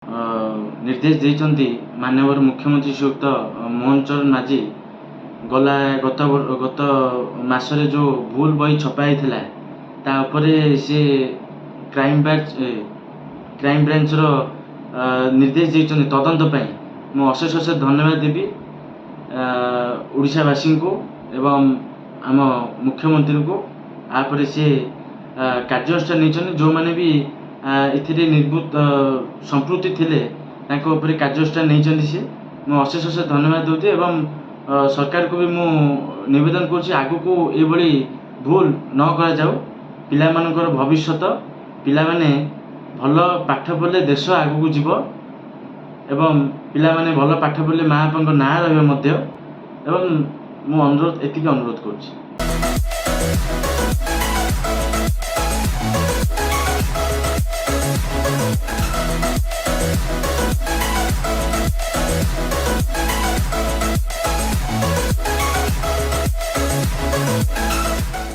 निर्देश देइचंती माननीय मुख्यमंत्री श्रीयुक्त मोहन चरण माझी गत मासरे जो भूल बही छपाई ता उपरे से क्राइम ब्रांच रो निर्देश देइचंती तदंत पई मु अशेष अशेष धन्यवाद देवी ओडिशावासी को एवं आम मुख्यमंत्री को आपरे से कार्यानुष्ठान नहीं जो मैंने भी एथिरे निर्भूत संपृक्ति थिले तांको उपरे कार्यानुष्ठान नहीं सी मु अशेष अशेष धन्यवाद दूँ एवं सरकार को भी मु निवेदन करुँच आगु को ये भूल न करा जाऊ पिला मानकर भविष्यत पिला माने भल पाठ पढ़ले देश आगु को जीव एवं पिला माने भल पाठ पढ़ले माँ बापा ना रहिबे मध्य एवं मु अनुरोध एतिक अनुरोध करुँच।